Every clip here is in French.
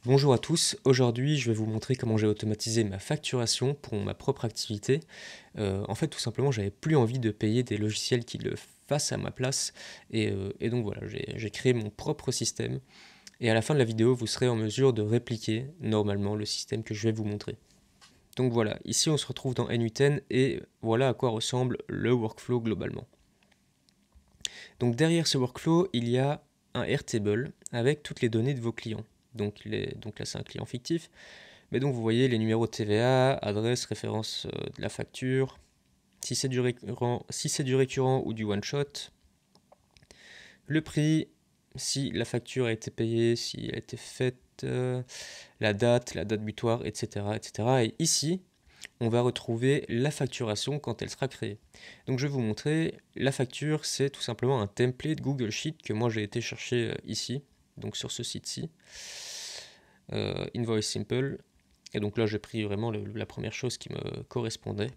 Bonjour à tous, aujourd'hui je vais vous montrer comment j'ai automatisé ma facturation pour ma propre activité. En fait tout simplement j'avais plus envie de payer des logiciels qui le fassent à ma place et donc voilà, j'ai créé mon propre système et à la fin de la vidéo vous serez en mesure de répliquer normalement le système que je vais vous montrer. Donc voilà, ici on se retrouve dans N8N et voilà à quoi ressemble le workflow globalement. Donc derrière ce workflow il y a un Airtable avec toutes les données de vos clients. Donc là c'est un client fictif. Mais donc vous voyez les numéros de TVA, adresse, référence de la facture, si c'est du récurrent ou du one shot, le prix, si la facture a été payée, si elle a été faite, la date butoir, etc., etc. Et ici, on va retrouver la facturation quand elle sera créée. Donc je vais vous montrer, la facture c'est tout simplement un template Google Sheet que moi j'ai été chercher ici, donc sur ce site-ci, Invoice Simple. Et donc là, j'ai pris vraiment la première chose qui me correspondait.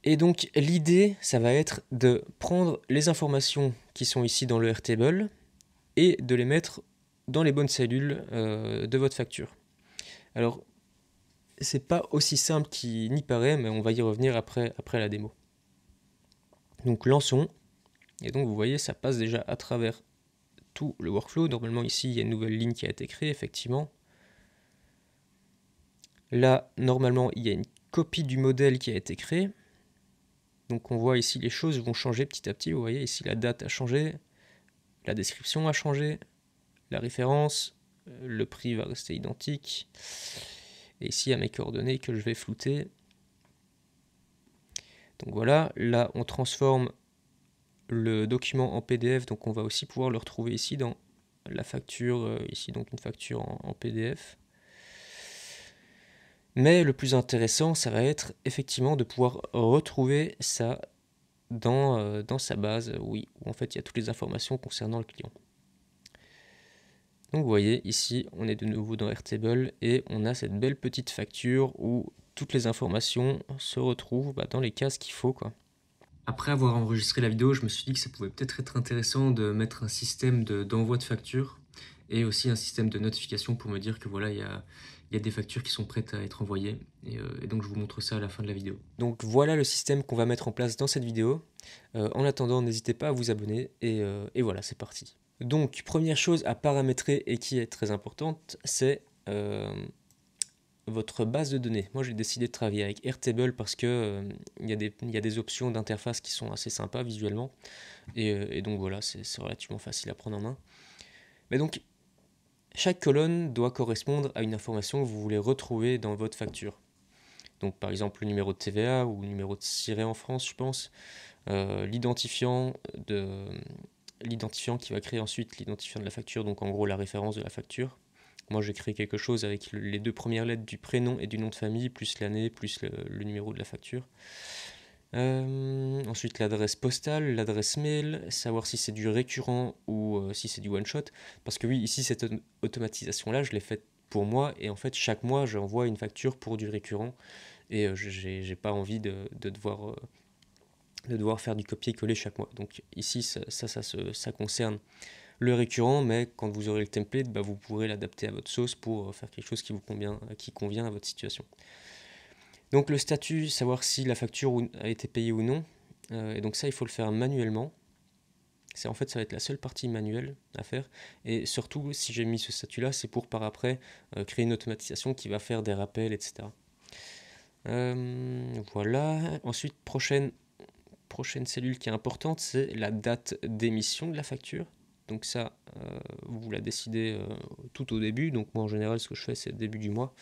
Et donc l'idée, ça va être de prendre les informations qui sont ici dans le Airtable et de les mettre dans les bonnes cellules de votre facture. Alors, c'est pas aussi simple qu'il n'y paraît, mais on va y revenir après la démo. Donc lançons. Et donc vous voyez, ça passe déjà à travers tout le workflow. Normalement ici, il y a une nouvelle ligne qui a été créée, effectivement. Là, normalement, il y a une copie du modèle qui a été créée. Donc on voit ici les choses vont changer petit à petit. Vous voyez ici la date a changé, la description a changé, la référence, le prix va rester identique. Et ici il y a mes coordonnées que je vais flouter. Donc voilà, là on transforme le document en PDF, donc on va aussi pouvoir le retrouver ici dans la facture, ici donc une facture en PDF. Mais le plus intéressant, ça va être effectivement de pouvoir retrouver ça dans sa base, oui, où en fait il y a toutes les informations concernant le client. Donc vous voyez, ici, on est de nouveau dans Airtable et on a cette belle petite facture où toutes les informations se retrouvent dans les cases qu'il faut, quoi. Après avoir enregistré la vidéo, je me suis dit que ça pouvait peut-être être intéressant de mettre un système d'envoi de factures et aussi un système de notification pour me dire que voilà, il y a des factures qui sont prêtes à être envoyées. Et donc je vous montre ça à la fin de la vidéo. Donc voilà le système qu'on va mettre en place dans cette vidéo. En attendant, n'hésitez pas à vous abonner et voilà, c'est parti. Donc première chose à paramétrer et qui est très importante, c'est votre base de données. Moi j'ai décidé de travailler avec Airtable parce que il y a des options d'interface qui sont assez sympas visuellement et donc voilà, c'est relativement facile à prendre en main. Mais donc chaque colonne doit correspondre à une information que vous voulez retrouver dans votre facture. Donc par exemple le numéro de TVA ou le numéro de siret en France, je pense, l'identifiant qui va créer ensuite l'identifiant de la facture, donc en gros la référence de la facture. Moi j'ai créé quelque chose avec les deux premières lettres du prénom et du nom de famille, plus l'année, plus le numéro de la facture. Ensuite l'adresse postale, l'adresse mail, savoir si c'est du récurrent ou si c'est du one shot. Parce que oui, ici cette automatisation là, je l'ai faite pour moi et en fait chaque mois j'envoie une facture pour du récurrent et j'ai pas envie de devoir faire du copier-coller chaque mois. Donc ici ça concerne le récurrent, mais quand vous aurez le template, vous pourrez l'adapter à votre sauce pour faire quelque chose qui convient à votre situation. Donc le statut, savoir si la facture a été payée ou non, et donc ça il faut le faire manuellement. En fait ça va être la seule partie manuelle à faire, et surtout si j'ai mis ce statut là, c'est pour par après créer une automatisation qui va faire des rappels, etc. Voilà, ensuite prochaine cellule qui est importante, c'est la date d'émission de la facture. Donc ça, vous la décidez tout au début. Donc moi en général ce que je fais c'est début du mois.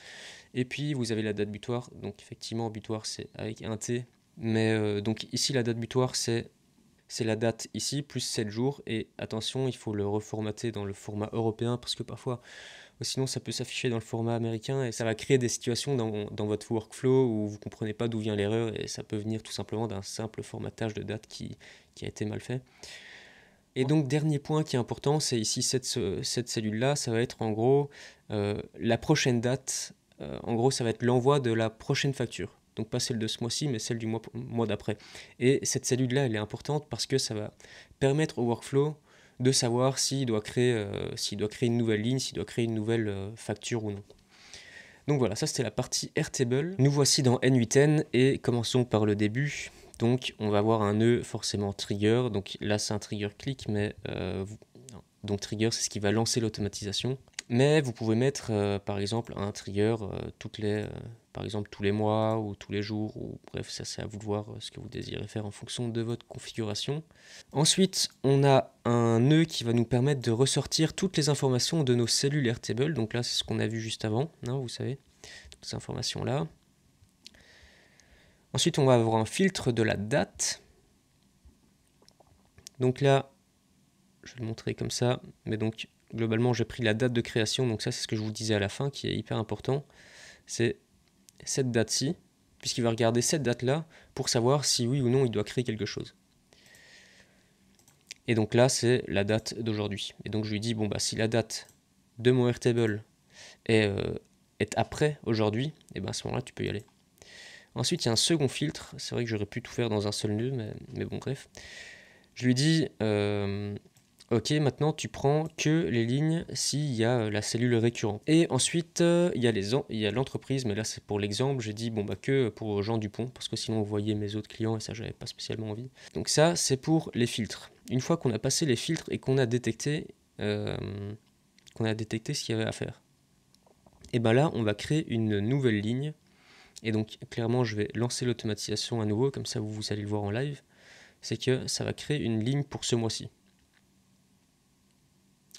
Et puis vous avez la date butoir. Donc effectivement butoir c'est avec un T. Mais donc ici la date butoir c'est la date ici plus 7 jours. Et attention, il faut le reformater dans le format européen parce que parfois sinon ça peut s'afficher dans le format américain et ça va créer des situations dans votre workflow où vous ne comprenez pas d'où vient l'erreur et ça peut venir tout simplement d'un simple formatage de date qui a été mal fait. Et donc dernier point qui est important, c'est ici cette cellule-là, ça va être en gros la prochaine date, en gros ça va être l'envoi de la prochaine facture. Donc pas celle de ce mois-ci, mais celle du mois d'après. Et cette cellule-là, elle est importante parce que ça va permettre au workflow de savoir s'il doit créer une nouvelle ligne, s'il doit créer une nouvelle facture ou non. Donc voilà, ça c'était la partie Airtable. Nous voici dans N8N et commençons par le début. Donc on va avoir un nœud forcément trigger, donc là c'est un trigger click, mais donc trigger c'est ce qui va lancer l'automatisation. Mais vous pouvez mettre par exemple un trigger par exemple tous les mois ou tous les jours, ou bref, ça c'est à vous de voir ce que vous désirez faire en fonction de votre configuration. Ensuite, on a un nœud qui va nous permettre de ressortir toutes les informations de nos cellules Airtable. Donc là, c'est ce qu'on a vu juste avant, hein, vous savez, toutes ces informations-là. Ensuite, on va avoir un filtre de la date. Donc là, je vais le montrer comme ça, mais donc globalement, j'ai pris la date de création. Donc ça, c'est ce que je vous disais à la fin, qui est hyper important. C'est cette date-ci, puisqu'il va regarder cette date-là pour savoir si oui ou non il doit créer quelque chose. Et donc là, c'est la date d'aujourd'hui. Et donc je lui dis, bon, bah, si la date de mon Airtable est après aujourd'hui, et ben à ce moment-là, tu peux y aller. Ensuite, il y a un second filtre. C'est vrai que j'aurais pu tout faire dans un seul nœud, mais bon, bref. Je lui dis, ok, maintenant tu prends que les lignes s'il y a la cellule récurrente. Et ensuite, il y a l'entreprise, mais là c'est pour l'exemple. J'ai dit, bon, bah, que pour Jean Dupont, parce que sinon vous voyez mes autres clients et ça, j'avais pas spécialement envie. Donc ça, c'est pour les filtres. Une fois qu'on a passé les filtres et qu'on a détecté ce qu'il y avait à faire, et ben là, on va créer une nouvelle ligne. Et donc, clairement, je vais lancer l'automatisation à nouveau, comme ça vous allez le voir en live. C'est que ça va créer une ligne pour ce mois-ci.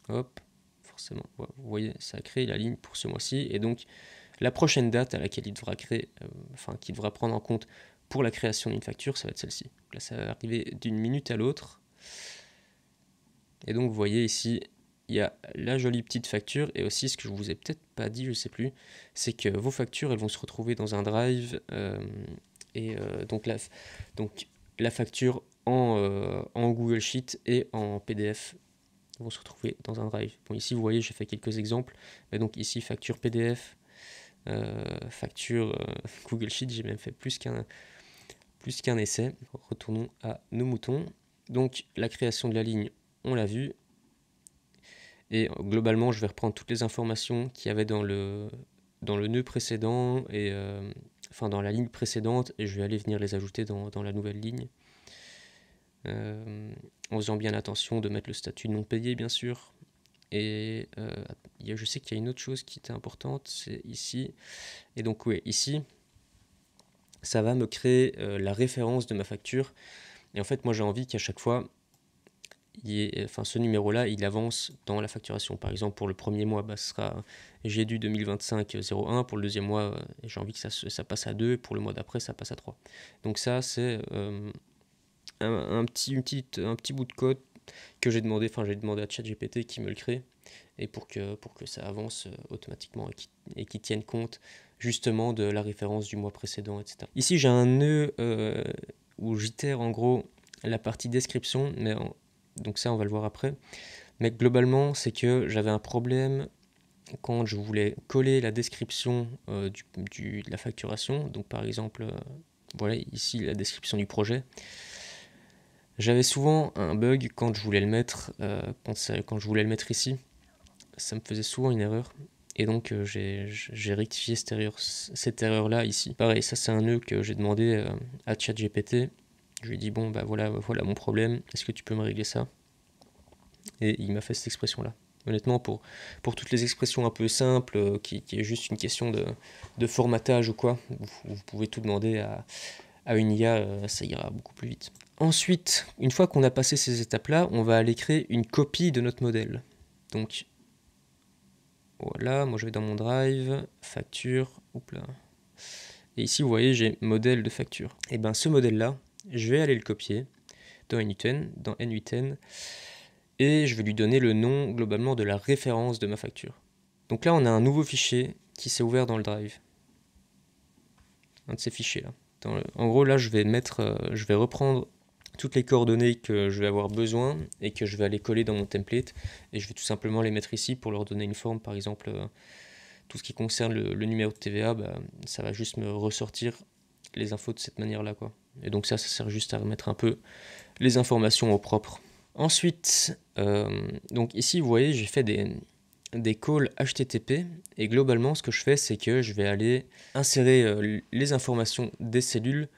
Hop, forcément, vous voyez, ça a créé la ligne pour ce mois-ci. Et donc, la prochaine date à laquelle il devra qu'il devra prendre en compte pour la création d'une facture, ça va être celle-ci. Là, ça va arriver d'une minute à l'autre. Et donc, vous voyez ici, il y a la jolie petite facture, et aussi ce que je vous ai peut-être pas dit, je sais plus, c'est que vos factures, elles vont se retrouver dans un drive, donc la facture en Google Sheet et en PDF vont se retrouver dans un drive. Bon, ici, vous voyez, j'ai fait quelques exemples, mais donc ici, facture PDF, facture Google Sheet, j'ai même fait plus qu'un essai. Retournons à nos moutons. Donc, la création de la ligne, on l'a vu. Et globalement, je vais reprendre toutes les informations qu'il y avait dans le nœud précédent, et dans la ligne précédente, et je vais aller venir les ajouter dans la nouvelle ligne. En faisant bien attention de mettre le statut non payé, bien sûr. Et je sais qu'il y a une autre chose qui était importante, c'est ici. Et donc, oui, ici, ça va me créer la référence de ma facture. Et en fait, moi, j'ai envie qu'à chaque fois, ce numéro-là, il avance dans la facturation. Par exemple, pour le premier mois, ce sera G du 2025-01. Pour le deuxième mois, j'ai envie que ça passe à 2. Pour le mois d'après, ça passe à 3. Donc ça, c'est un petit bout de code que j'ai demandé à ChatGPT qui me le crée, et pour que ça avance automatiquement et qui tienne compte justement de la référence du mois précédent, etc. Ici, j'ai un nœud où j'itère en gros la partie description, donc ça, on va le voir après. Mais globalement, c'est que j'avais un problème quand je voulais coller la description de la facturation. Donc par exemple, voilà ici la description du projet. J'avais souvent un bug quand je voulais le mettre, quand je voulais le mettre ici. Ça me faisait souvent une erreur. Et donc j'ai rectifié cette erreur-là ici. Pareil, ça c'est un nœud que j'ai demandé à ChatGPT. Je lui ai dit, bon, bah voilà mon problème, est-ce que tu peux me régler ça? Et il m'a fait cette expression-là. Honnêtement, pour toutes les expressions un peu simples, qui est juste une question de formatage ou quoi, vous pouvez tout demander à une IA, ça ira beaucoup plus vite. Ensuite, une fois qu'on a passé ces étapes-là, on va aller créer une copie de notre modèle. Donc, voilà, moi je vais dans mon drive, facture, et ici vous voyez j'ai modèle de facture. Et bien ce modèle-là, je vais aller le copier dans N8N, et je vais lui donner le nom globalement de la référence de ma facture. Donc là on a un nouveau fichier qui s'est ouvert dans le drive. Un de ces fichiers-là. En gros là je vais reprendre toutes les coordonnées que je vais avoir besoin et que je vais aller coller dans mon template, et je vais tout simplement les mettre ici pour leur donner une forme. Par exemple, tout ce qui concerne le numéro de TVA, ça va juste me ressortir les infos de cette manière-là, quoi. Et donc ça sert juste à remettre un peu les informations au propre. Ensuite, donc ici, vous voyez, j'ai fait des calls HTTP, et globalement ce que je fais, c'est que je vais aller insérer les informations des cellules,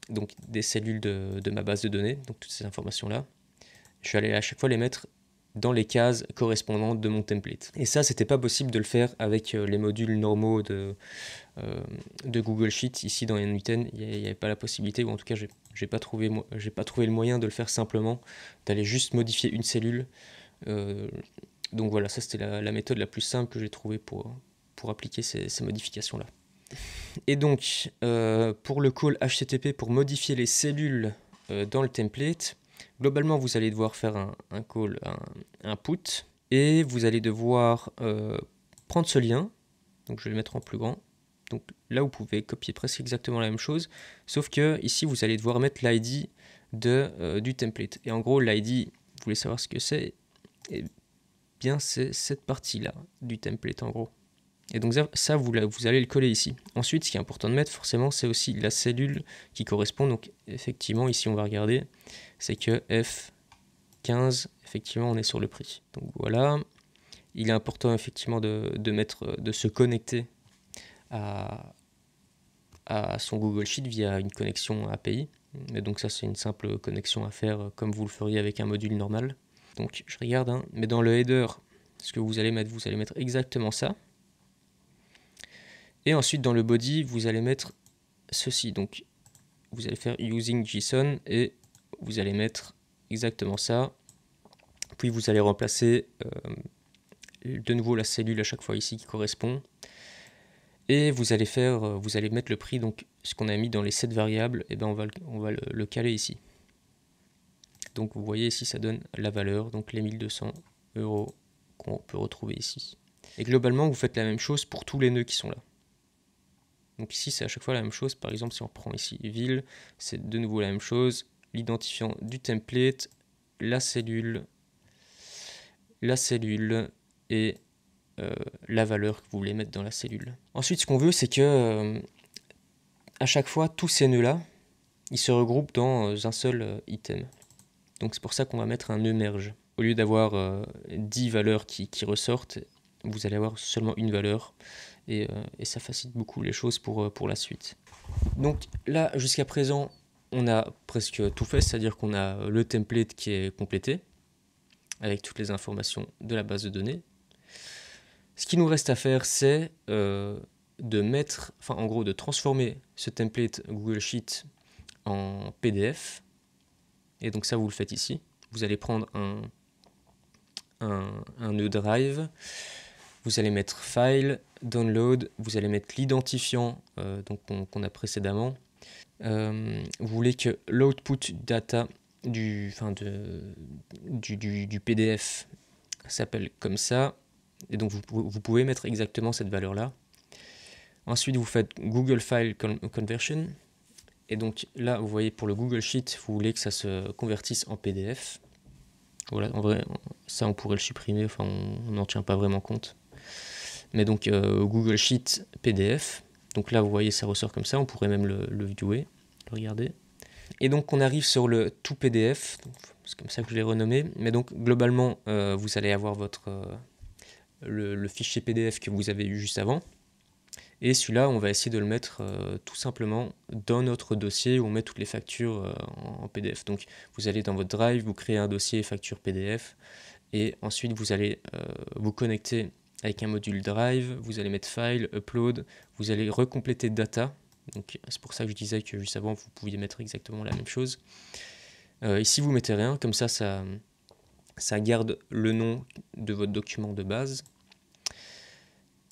donc des cellules de ma base de données, donc toutes ces informations-là. Je vais aller à chaque fois les mettre dans les cases correspondantes de mon template. Et ça, c'était pas possible de le faire avec les modules normaux de Google Sheet. Ici dans N8N, il n'y avait pas la possibilité, ou en tout cas, j'ai pas trouvé le moyen de le faire simplement, d'aller juste modifier une cellule. Donc voilà, ça c'était la méthode la plus simple que j'ai trouvée pour appliquer ces modifications-là. Et donc, pour le call HTTP, pour modifier les cellules dans le template, globalement, vous allez devoir faire un call, un put, et vous allez devoir prendre ce lien. Donc, je vais le mettre en plus grand. Donc là, vous pouvez copier presque exactement la même chose, sauf que ici, vous allez devoir mettre l'ID du template. Et en gros, l'ID, vous voulez savoir ce que c'est? Eh bien, c'est cette partie-là du template, en gros. Et donc ça vous allez le coller ici. Ensuite, ce qui est important de mettre, forcément, c'est aussi la cellule qui correspond. Donc effectivement, ici, on va regarder, c'est que F15, effectivement, on est sur le prix. Donc voilà, il est important, effectivement, de se connecter à son Google Sheet via une connexion API. Et donc ça, c'est une simple connexion à faire comme vous le feriez avec un module normal. Donc je regarde, hein, mais dans le header, ce que vous allez mettre exactement ça. Et ensuite, dans le body, vous allez mettre ceci. Donc, vous allez faire using JSON et vous allez mettre exactement ça. Puis, vous allez remplacer de nouveau la cellule à chaque fois ici qui correspond. Et vous allez mettre le prix, donc ce qu'on a mis dans les 7 variables, et ben on va le caler ici. Donc, vous voyez ici, ça donne la valeur, donc les 1200 € qu'on peut retrouver ici. Et globalement, vous faites la même chose pour tous les nœuds qui sont là. Donc ici, c'est à chaque fois la même chose. Par exemple, si on prend ici ville, c'est de nouveau la même chose. L'identifiant du template, la cellule et la valeur que vous voulez mettre dans la cellule. Ensuite, ce qu'on veut, c'est que à chaque fois, tous ces nœuds-là, ils se regroupent dans un seul item. Donc c'est pour ça qu'on va mettre un nœud merge. Au lieu d'avoir 10 valeurs qui ressortent, vous allez avoir seulement une valeur. Et ça facilite beaucoup les choses pour la suite. Donc là, jusqu'à présent, on a presque tout fait, c'est-à-dire qu'on a le template qui est complété, avec toutes les informations de la base de données. Ce qui nous reste à faire, c'est de transformer ce template Google Sheet en PDF. Et donc ça, vous le faites ici. Vous allez prendre un nœud Drive. Vous allez mettre File, Download, vous allez mettre l'identifiant qu'on a précédemment. Vous voulez que l'output data du PDF s'appelle comme ça. Et donc vous pouvez mettre exactement cette valeur-là. Ensuite, vous faites Google File Conversion. Et donc là, vous voyez, pour le Google Sheet, vous voulez que ça se convertisse en PDF. Voilà, en vrai, ça on pourrait le supprimer, enfin on n'en tient pas vraiment compte. Mais donc Google Sheet PDF, donc là vous voyez ça ressort comme ça, on pourrait même le viewer, le regarder. Et donc on arrive sur le tout PDF, c'est comme ça que je l'ai renommé, mais donc globalement vous allez avoir le fichier PDF que vous avez eu juste avant, et celui-là on va essayer de le mettre tout simplement dans notre dossier où on met toutes les factures en PDF. Donc vous allez dans votre Drive, vous créez un dossier facture PDF, et ensuite vous allez vous connecter avec un module Drive, vous allez mettre File, Upload, vous allez recompléter Data. Donc c'est pour ça que je disais que juste avant vous pouviez mettre exactement la même chose. Ici vous mettez rien, comme ça garde le nom de votre document de base.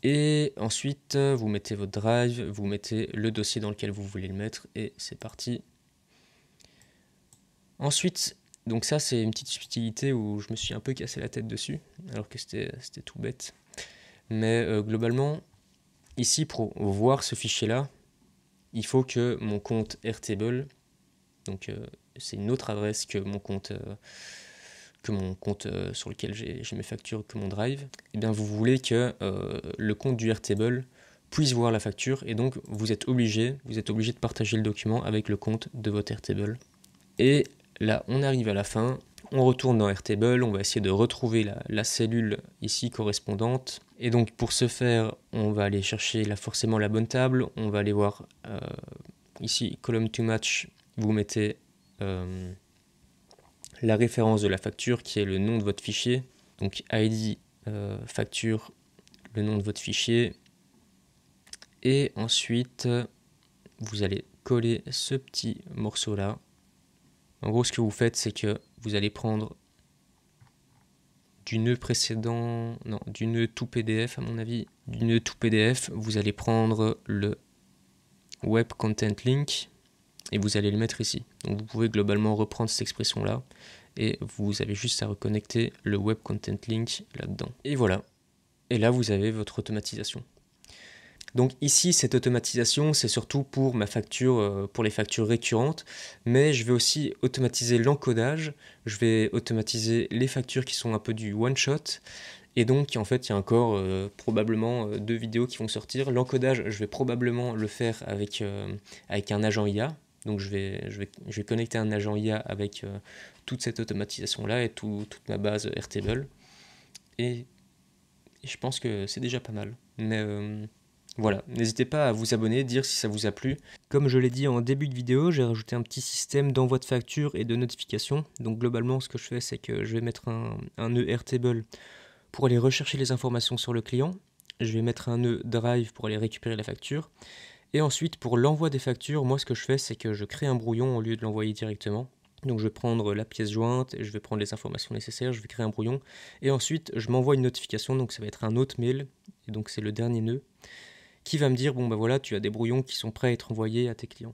Et ensuite vous mettez votre Drive, vous mettez le dossier dans lequel vous voulez le mettre, et c'est parti. Ensuite, donc ça c'est une petite subtilité où je me suis un peu cassé la tête dessus, alors que c'était tout bête. Mais globalement, ici, pour voir ce fichier-là, il faut que mon compte Airtable, donc c'est une autre adresse que mon compte sur lequel j'ai mes factures, que mon Drive, et bien vous voulez que le compte du Airtable puisse voir la facture, et donc vous êtes obligé de partager le document avec le compte de votre Airtable. Et là, on arrive à la fin On retourne dans Airtable, on va essayer de retrouver la cellule ici correspondante. Et donc pour ce faire, on va aller chercher forcément la bonne table. On va aller voir ici, column to match, vous mettez la référence de la facture qui est le nom de votre fichier. Donc ID facture, le nom de votre fichier. Et ensuite, vous allez coller ce petit morceau là. En gros, ce que vous faites, c'est que vous allez prendre du nœud précédent, non, du nœud tout PDF à mon avis, du nœud tout PDF, vous allez prendre le web content link et vous allez le mettre ici. Donc vous pouvez globalement reprendre cette expression là et vous avez juste à reconnecter le web content link là-dedans. Et voilà. Et là, vous avez votre automatisation. Donc ici, cette automatisation, c'est surtout pour ma facture, pour les factures récurrentes, mais je vais aussi automatiser l'encodage, je vais automatiser les factures qui sont un peu du one-shot, et donc en fait, il y a encore probablement 2 vidéos qui vont sortir. L'encodage, je vais probablement le faire avec un agent IA, donc je vais connecter un agent IA avec toute cette automatisation-là et toute ma base Airtable, et je pense que c'est déjà pas mal, mais... Voilà, n'hésitez pas à vous abonner, dire si ça vous a plu. Comme je l'ai dit en début de vidéo, j'ai rajouté un petit système d'envoi de factures et de notification. Donc globalement, ce que je fais, c'est que je vais mettre un nœud Airtable pour aller rechercher les informations sur le client. Je vais mettre un nœud Drive pour aller récupérer la facture. Et ensuite, pour l'envoi des factures, moi, ce que je fais, c'est que je crée un brouillon au lieu de l'envoyer directement. Donc je vais prendre la pièce jointe, et je vais prendre les informations nécessaires, je vais créer un brouillon. Et ensuite, je m'envoie une notification, donc ça va être un autre mail. Et donc c'est le dernier nœud qui va me dire, bon bah voilà, tu as des brouillons qui sont prêts à être envoyés à tes clients.